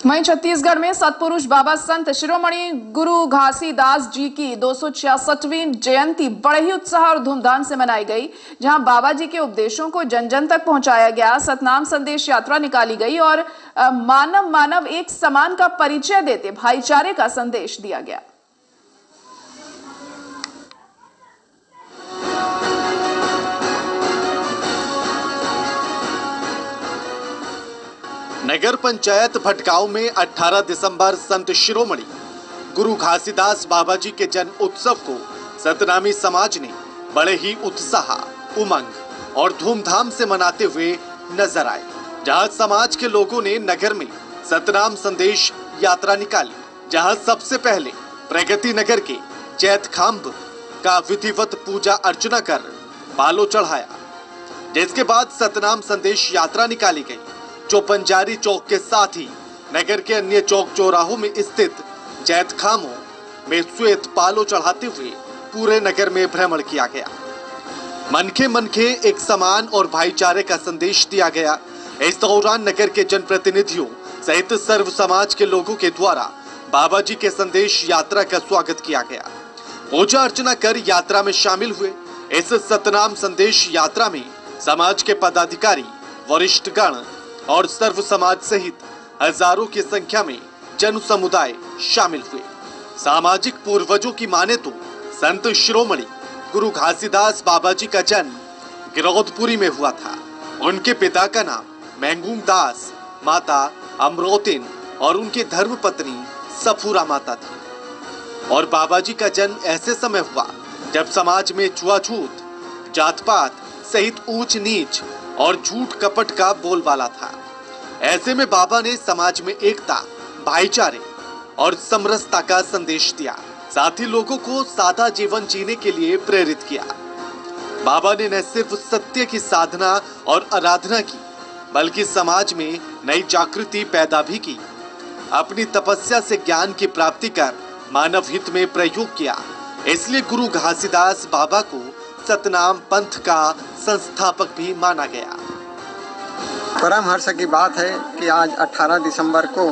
वहीं छत्तीसगढ़ में सतपुरुष बाबा संत शिरोमणि गुरु घासीदास जी की 266वीं जयंती बड़े ही उत्साह और धूमधाम से मनाई गई, जहां बाबा जी के उपदेशों को जन जन तक पहुंचाया गया। सतनाम संदेश यात्रा निकाली गई और मानव मानव एक समान का परिचय देते भाईचारे का संदेश दिया गया। नगर पंचायत भटगांव में 18 दिसंबर संत शिरोमणि गुरु घासीदास बाबा जी के जन्म उत्सव को सतनामी समाज ने बड़े ही उत्साह, उमंग और धूमधाम से मनाते हुए नजर आए। जहां समाज के लोगों ने नगर में सतनाम संदेश यात्रा निकाली, जहां सबसे पहले प्रगति नगर के चैत खांब का विधिवत पूजा अर्चना कर बालो चढ़ाया, जिसके बाद सतनाम संदेश यात्रा निकाली गई, जो पंजारी चौक के साथ ही नगर के अन्य चौक चौराहों में स्थित जैत खामों में श्वेत पालो चढ़ाते हुए पूरे नगर में भ्रमण किया गया। मनखे मनखे एक समान और भाईचारे का संदेश दिया गया। इस दौरान नगर के जनप्रतिनिधियों सहित सर्व समाज के लोगों के द्वारा बाबा जी के संदेश यात्रा का स्वागत किया गया। पूजा अर्चना कर यात्रा में शामिल हुए। इस सतनाम संदेश यात्रा में समाज के पदाधिकारी, वरिष्ठ गण और सर्व समाज सहित हजारों की संख्या में जन समुदाय शामिल हुए। सामाजिक पूर्वजों की माने तो संत शिरोमणि गुरु घासीदास बाबा जी का जन्म गिरौदपुरी में हुआ था। उनके पिता का नाम महंगूम दास, माता अमरोतिन और उनकी धर्मपत्नी सफूरा माता थी। और बाबा जी का जन्म ऐसे समय हुआ जब समाज में छुआछूत, जात पात सहित ऊंच नीच और झूठ कपट का बोलबाला था। ऐसे में बाबा ने समाज में एकता, भाईचारे और समरसता का संदेश दिया। साथ ही लोगों को सादा जीवन जीने के लिए प्रेरित किया। बाबा ने न सिर्फ सत्य की साधना और आराधना की, बल्कि समाज में नई जागृति पैदा भी की। अपनी तपस्या से ज्ञान की प्राप्ति कर मानव हित में प्रयोग किया। इसलिए गुरु घासीदास बाबा को सतनाम पंथ का संस्थापक भी माना गया। परम हर्ष की बात है कि आज 18 दिसंबर को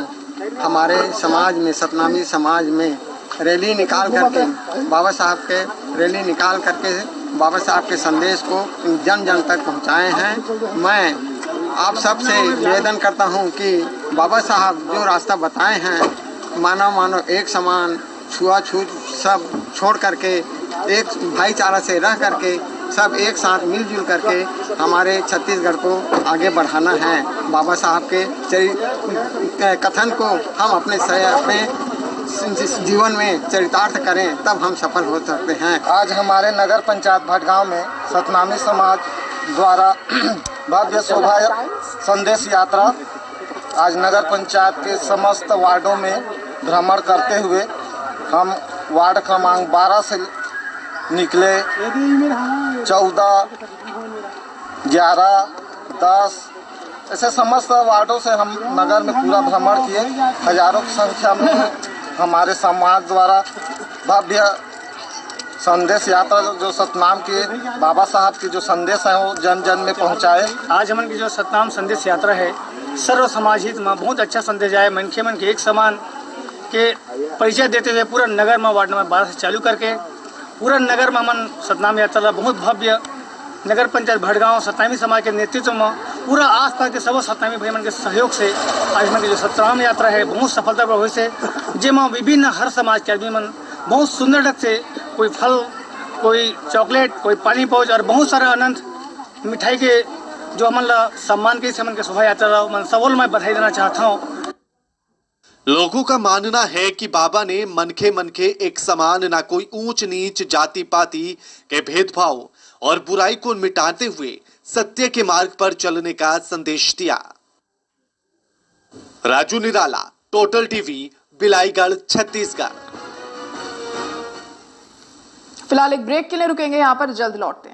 हमारे समाज में, सतनामी समाज में रैली निकाल करके बाबा साहब के संदेश को जन जन तक पहुंचाए हैं। मैं आप सबसे निवेदन करता हूं कि बाबा साहब जो रास्ता बताए हैं, मानव मानव एक समान, छुआछूत सब छोड़ करके एक भाईचारा से रह करके सब एक साथ मिलजुल करके हमारे छत्तीसगढ़ को आगे बढ़ाना है। बाबा साहब के कथन को हम अपने जीवन में चरितार्थ करें, तब हम सफल हो सकते हैं। आज हमारे नगर पंचायत भटगांव में सतनामी समाज द्वारा भव्य शोभा संदेश यात्रा आज नगर पंचायत के समस्त वार्डों में भ्रमण करते हुए हम वार्ड क्रमांक 12 से निकले। 14, 11, 10 ऐसे समस्त वार्डों से हम नगर में पूरा भ्रमण किए। हजारों की संख्या में हमारे समाज द्वारा भव्य संदेश यात्रा जो सतनाम के बाबा साहब के जो संदेश हैं वो जन जन में पहुंचाए। आज हमन की जो सतनाम संदेश यात्रा है, सर्व समाज हित में बहुत अच्छा संदेश आए। मनखे मन के एक समान के परिचय देते हुए पूरा नगर में वार्ड नंबर 12 से चालू करके पूरा नगर में मन सतनाम यात्रा बहुत भव्य नगर पंचायत भटगांव सतनामी समाज के नेतृत्व में पूरा आसपास के सब सतनामी भाई मन के सहयोग से आज मन की जो सतनाम यात्रा है बहुत सफलतापूर्वक हुई से, जिसमें विभिन्न हर समाज के आदमी मन बहुत सुंदर ढंग से कोई फल, कोई चॉकलेट, कोई पानी पाउच और बहुत सारा आनंद मिठाई के जो हमन ला सम्मान के मन के शोभा यात्रा मन सबों मैं बधाई देना चाहता हूँ। लोगों का मानना है कि बाबा ने मनखे मनखे एक समान, ना कोई ऊंच नीच, जाति पाति के भेदभाव और बुराई को मिटाते हुए सत्य के मार्ग पर चलने का संदेश दिया। राजू निराला, टोटल टीवी, बिलाईगढ़, छत्तीसगढ़। फिलहाल एक ब्रेक के लिए रुकेंगे, यहाँ पर जल्द लौटते हैं।